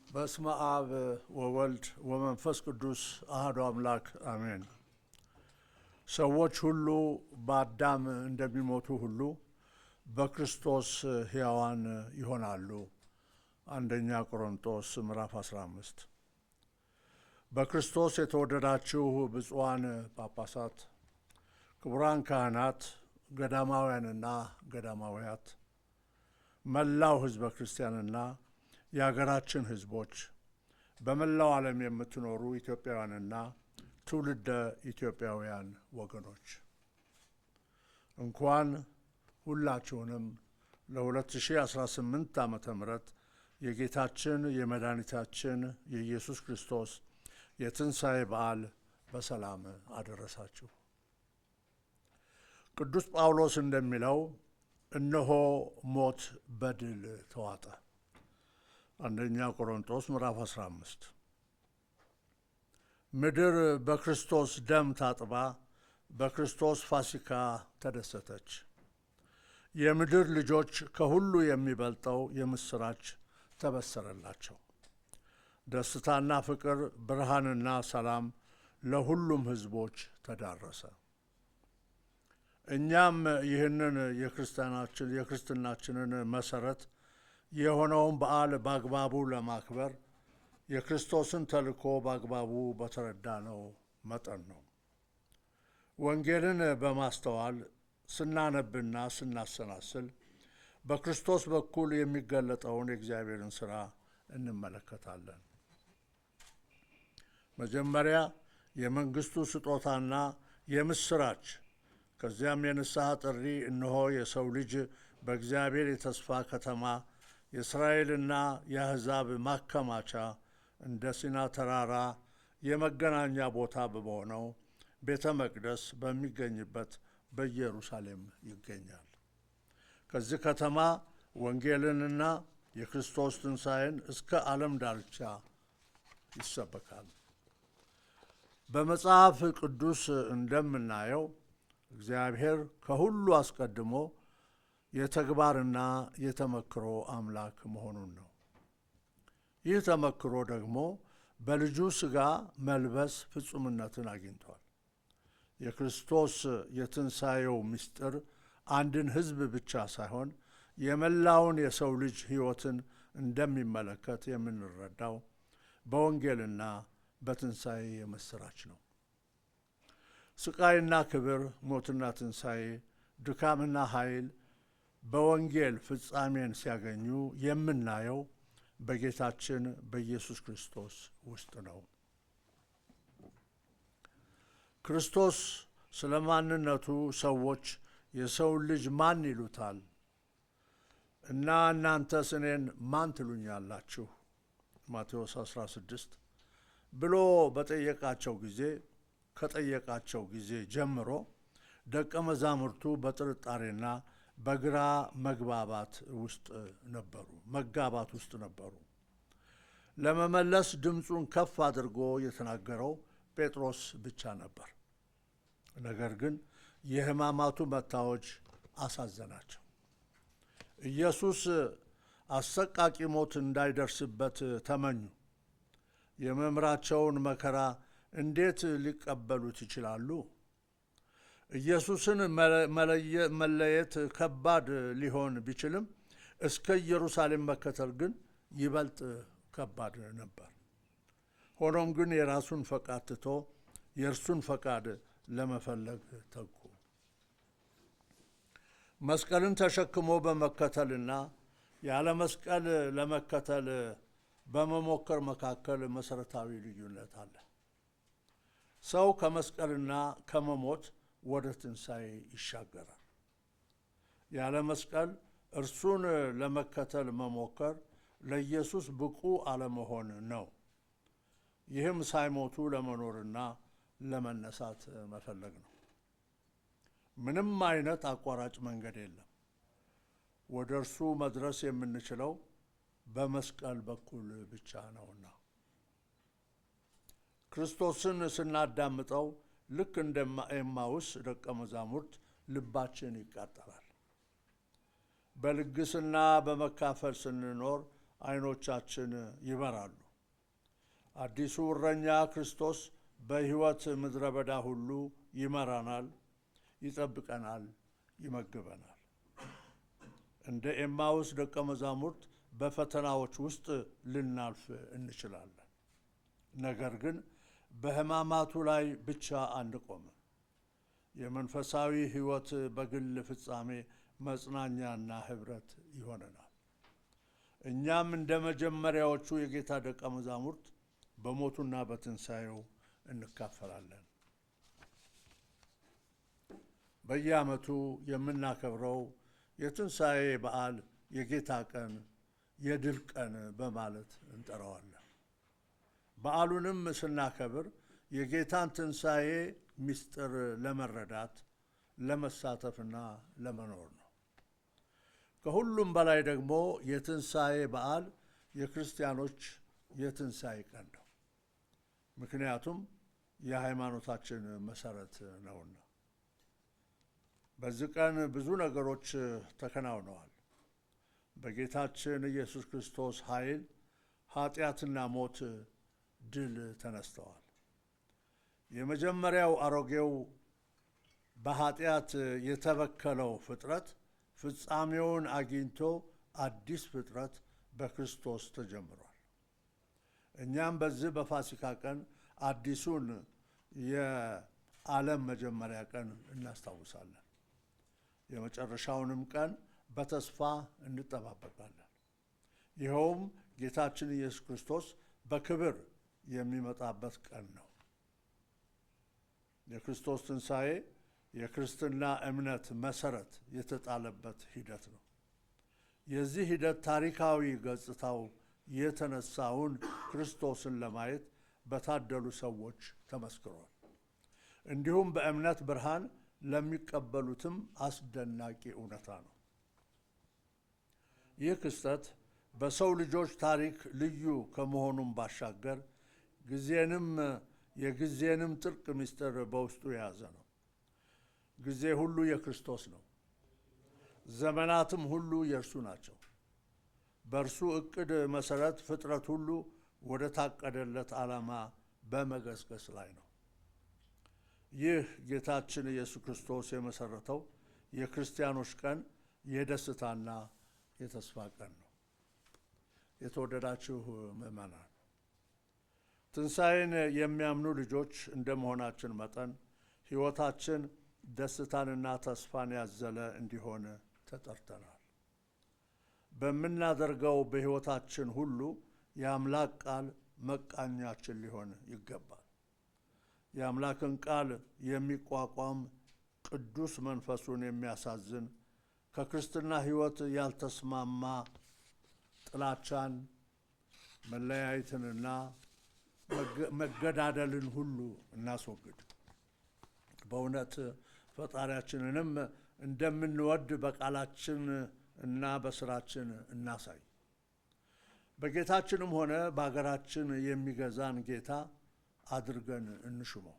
በስመ አብ ወወልድ ወመንፈስ ቅዱስ አሐዱ አምላክ አሜን። ሰዎች ሁሉ በአዳም እንደሚሞቱ ሁሉ በክርስቶስ ሕያዋን ይሆናሉ። አንደኛ ቆሮንቶስ ምዕራፍ 15። በክርስቶስ የተወደዳችሁ ብፁዓን ጳጳሳት፣ ክቡራን ካህናት፣ ገዳማውያንና ገዳማውያት፣ መላው ሕዝበ ክርስቲያንና የሀገራችን ሕዝቦች፣ በመላው ዓለም የምትኖሩ ኢትዮጵያውያንና ትውልደ ኢትዮጵያውያን ወገኖች እንኳን ሁላችሁንም ለ2018 ዓመተ ምህረት የጌታችን የመድኃኒታችን የኢየሱስ ክርስቶስ የትንሣኤ በዓል በሰላም አደረሳችሁ። ቅዱስ ጳውሎስ እንደሚለው እነሆ ሞት በድል ተዋጠ። አንደኛ ቆሮንቶስ ምዕራፍ 15። ምድር በክርስቶስ ደም ታጥባ በክርስቶስ ፋሲካ ተደሰተች። የምድር ልጆች ከሁሉ የሚበልጠው የምስራች ተበሰረላቸው። ደስታና ፍቅር፣ ብርሃንና ሰላም ለሁሉም ሕዝቦች ተዳረሰ። እኛም ይህንን የክርስትናችንን መሰረት የሆነውን በዓል በአግባቡ ለማክበር የክርስቶስን ተልእኮ በአግባቡ በተረዳነው መጠን ነው። ወንጌልን በማስተዋል ስናነብና ስናሰናስል በክርስቶስ በኩል የሚገለጠውን የእግዚአብሔርን ሥራ እንመለከታለን። መጀመሪያ የመንግሥቱ ስጦታና የምስራች፣ ከዚያም የንስሐ ጥሪ፣ እነሆ የሰው ልጅ በእግዚአብሔር የተስፋ ከተማ የእስራኤልና የአሕዛብ ማከማቻ እንደ ሲና ተራራ የመገናኛ ቦታ በሆነው ቤተ መቅደስ በሚገኝበት በኢየሩሳሌም ይገኛል። ከዚህ ከተማ ወንጌልንና የክርስቶስ ትንሣኤን እስከ ዓለም ዳርቻ ይሰበካል። በመጽሐፍ ቅዱስ እንደምናየው እግዚአብሔር ከሁሉ አስቀድሞ የተግባርና የተመክሮ አምላክ መሆኑን ነው። ይህ ተመክሮ ደግሞ በልጁ ሥጋ መልበስ ፍጹምነትን አግኝቷል። የክርስቶስ የትንሣኤው ምስጢር አንድን ሕዝብ ብቻ ሳይሆን የመላውን የሰው ልጅ ሕይወትን እንደሚመለከት የምንረዳው በወንጌልና በትንሣኤ የምሥራች ነው። ስቃይና ክብር፣ ሞትና ትንሣኤ፣ ድካምና ኃይል በወንጌል ፍጻሜን ሲያገኙ የምናየው በጌታችን በኢየሱስ ክርስቶስ ውስጥ ነው። ክርስቶስ ስለ ማንነቱ ሰዎች የሰውን ልጅ ማን ይሉታል እና እናንተስ እኔን ማን ትሉኛላችሁ ማቴዎስ 16 ብሎ ከጠየቃቸው ጊዜ ጀምሮ ደቀ መዛሙርቱ በጥርጣሬና በግራ መጋባት ውስጥ ነበሩ። ለመመለስ ድምፁን ከፍ አድርጎ የተናገረው ጴጥሮስ ብቻ ነበር። ነገር ግን የሕማማቱ መታወጅ አሳዘናቸው። ኢየሱስ አሰቃቂ ሞት እንዳይደርስበት ተመኙ። የመምህራቸውን መከራ እንዴት ሊቀበሉት ይችላሉ? ኢየሱስን መለየት ከባድ ሊሆን ቢችልም እስከ ኢየሩሳሌም መከተል ግን ይበልጥ ከባድ ነበር። ሆኖም ግን የራሱን ፈቃድ ትቶ የእርሱን ፈቃድ ለመፈለግ ተጉ። መስቀልን ተሸክሞ በመከተልና ያለ መስቀል ለመከተል በመሞከር መካከል መሠረታዊ ልዩነት አለ። ሰው ከመስቀልና ከመሞት ወደ ትንሣኤ ይሻገራል። ያለ መስቀል እርሱን ለመከተል መሞከር ለኢየሱስ ብቁ አለመሆን ነው። ይህም ሳይሞቱ ለመኖርና ለመነሳት መፈለግ ነው። ምንም አይነት አቋራጭ መንገድ የለም። ወደ እርሱ መድረስ የምንችለው በመስቀል በኩል ብቻ ነውና። ክርስቶስን ስናዳምጠው ልክ እንደ ኤማሁስ ደቀ መዛሙርት ልባችን ይቃጠላል። በልግስና በመካፈል ስንኖር ዓይኖቻችን ይበራሉ። አዲሱ እረኛ ክርስቶስ በሕይወት ምድረ በዳ ሁሉ ይመራናል፣ ይጠብቀናል፣ ይመግበናል። እንደ ኤማውስ ደቀ መዛሙርት በፈተናዎች ውስጥ ልናልፍ እንችላለን። ነገር ግን በሕማማቱ ላይ ብቻ አንቆምም። የመንፈሳዊ ሕይወት በግል ፍጻሜ መጽናኛና ኅብረት ይሆነናል። እኛም እንደ መጀመሪያዎቹ የጌታ ደቀ መዛሙርት በሞቱና በትንሣኤው እንካፈላለን። በየዓመቱ የምናከብረው የትንሣኤ በዓል የጌታ ቀን፣ የድል ቀን በማለት እንጠራዋለን። በዓሉንም ስናከብር የጌታን ትንሣኤ ምስጢር ለመረዳት፣ ለመሳተፍና ለመኖር ነው። ከሁሉም በላይ ደግሞ የትንሣኤ በዓል የክርስቲያኖች የትንሣኤ ቀን ነው። ምክንያቱም የሃይማኖታችን መሠረት ነውና። በዚህ ቀን ብዙ ነገሮች ተከናውነዋል። በጌታችን ኢየሱስ ክርስቶስ ኃይል ኃጢአትና ሞት ድል ተነስተዋል። የመጀመሪያው አሮጌው በኃጢአት የተበከለው ፍጥረት ፍጻሜውን አግኝቶ አዲስ ፍጥረት በክርስቶስ ተጀምሯል። እኛም በዚህ በፋሲካ ቀን አዲሱን የዓለም መጀመሪያ ቀን እናስታውሳለን። የመጨረሻውንም ቀን በተስፋ እንጠባበቃለን። ይኸውም ጌታችን ኢየሱስ ክርስቶስ በክብር የሚመጣበት ቀን ነው። የክርስቶስ ትንሣኤ የክርስትና እምነት መሠረት የተጣለበት ሂደት ነው። የዚህ ሂደት ታሪካዊ ገጽታው የተነሳውን ክርስቶስን ለማየት በታደሉ ሰዎች ተመስክሯል። እንዲሁም በእምነት ብርሃን ለሚቀበሉትም አስደናቂ እውነታ ነው። ይህ ክስተት በሰው ልጆች ታሪክ ልዩ ከመሆኑም ባሻገር የጊዜንም ጥልቅ ምስጢር በውስጡ የያዘ ነው። ጊዜ ሁሉ የክርስቶስ ነው። ዘመናትም ሁሉ የእርሱ ናቸው። በእርሱ ዕቅድ መሠረት ፍጥረት ሁሉ ወደ ታቀደለት ዓላማ በመገስገስ ላይ ነው። ይህ ጌታችን ኢየሱስ ክርስቶስ የመሠረተው የክርስቲያኖች ቀን የደስታና የተስፋ ቀን ነው። የተወደዳችሁ ምዕመናን፣ ትንሣኤን የሚያምኑ ልጆች እንደ መሆናችን መጠን ሕይወታችን ደስታንና ተስፋን ያዘለ እንዲሆን ተጠርተናል። በምናደርገው በሕይወታችን ሁሉ የአምላክ ቃል መቃኛችን ሊሆን ይገባል። የአምላክን ቃል የሚቋቋም ቅዱስ መንፈሱን የሚያሳዝን ከክርስትና ሕይወት ያልተስማማ ጥላቻን፣ መለያየትንና መገዳደልን ሁሉ እናስወግድ። በእውነት ፈጣሪያችንንም እንደምንወድ በቃላችን እና በስራችን እናሳይ። በጌታችንም ሆነ በሀገራችን የሚገዛን ጌታ አድርገን እንሹመው።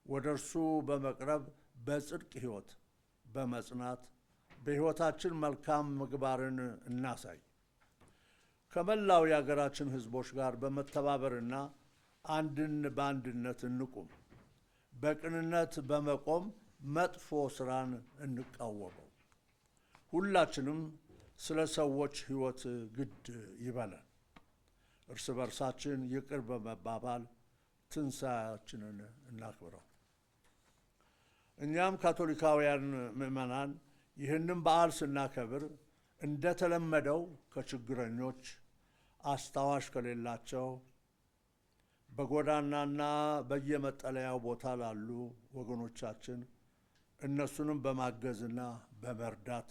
ወደ እርሱ በመቅረብ በጽድቅ ሕይወት በመጽናት በሕይወታችን መልካም ምግባርን እናሳይ። ከመላው የሀገራችን ሕዝቦች ጋር በመተባበርና በአንድነት እንቁም። በቅንነት በመቆም መጥፎ ሥራን እንቃወመው። ሁላችንም ስለ ሰዎች ሕይወት ግድ ይበለን። እርስ በርሳችን ይቅር በመባባል ትንሣኤያችንን እናክብረው። እኛም ካቶሊካውያን ምዕመናን ይህንም በዓል ስናከብር እንደተለመደው ከችግረኞች፣ አስታዋሽ ከሌላቸው፣ በጎዳናና በየመጠለያው ቦታ ላሉ ወገኖቻችን እነሱንም በማገዝና በመርዳት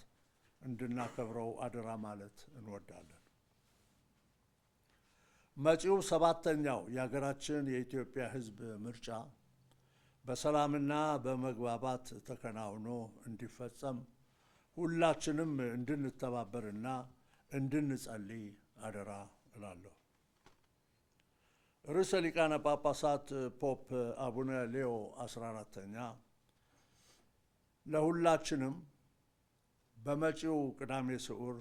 እንድናከብረው አደራ ማለት እንወዳለን። መጪው 7ኛው የሀገራችን የኢትዮጵያ ሕዝብ ምርጫ በሰላምና በመግባባት ተከናውኖ እንዲፈጸም ሁላችንም እንድንተባበርና እንድንጸልይ አደራ እላለሁ። ርዕሰ ሊቃነ ጳጳሳት ፖፕ አቡነ ሌዮ 14ኛ ለሁላችንም በመጪው ቅዳሜ ስዑር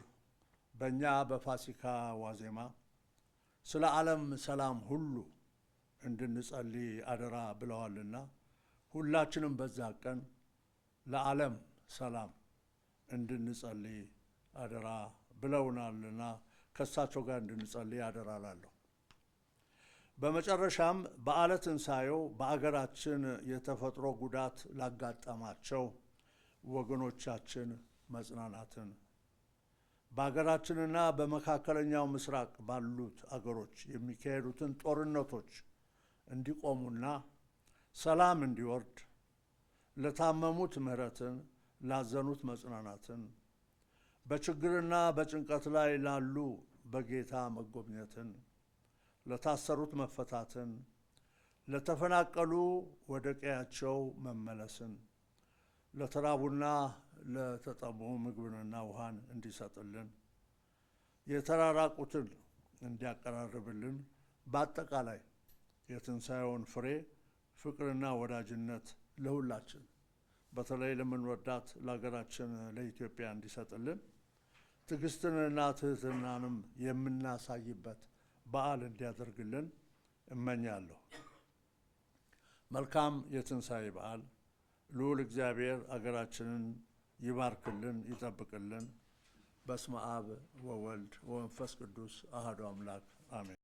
በእኛ በፋሲካ ዋዜማ ስለ ዓለም ሰላም ሁሉ እንድንጸልይ አደራ ብለዋልና ሁላችንም በዛ ቀን ለዓለም ሰላም እንድንጸልይ አደራ ብለውናልና ከእሳቸው ጋር እንድንጸልይ አደራ እላለሁ። በመጨረሻም በዓለ ትንሣኤው በአገራችን የተፈጥሮ ጉዳት ላጋጠማቸው ወገኖቻችን መጽናናትን፣ በአገራችንና በመካከለኛው ምስራቅ ባሉት አገሮች የሚካሄዱትን ጦርነቶች እንዲቆሙና ሰላም እንዲወርድ፣ ለታመሙት ምሕረትን፣ ላዘኑት መጽናናትን፣ በችግርና በጭንቀት ላይ ላሉ በጌታ መጎብኘትን፣ ለታሰሩት መፈታትን፣ ለተፈናቀሉ ወደ ቀያቸው መመለስን፣ ለተራቡና ለተጠሙ ምግብንና ውሃን እንዲሰጥልን፣ የተራራቁትን እንዲያቀራርብልን፣ በአጠቃላይ የትንሣኤውን ፍሬ ፍቅርና ወዳጅነት ለሁላችን በተለይ ለምንወዳት ለሀገራችን ለኢትዮጵያ እንዲሰጥልን፣ ትዕግስትንና ትህትናንም የምናሳይበት በዓል እንዲያደርግልን እመኛለሁ። መልካም የትንሣኤ በዓል። ልዑል እግዚአብሔር አገራችንን ይባርክልን፣ ይጠብቅልን። በስመ አብ ወወልድ ወመንፈስ ቅዱስ አሐዱ አምላክ አሜን።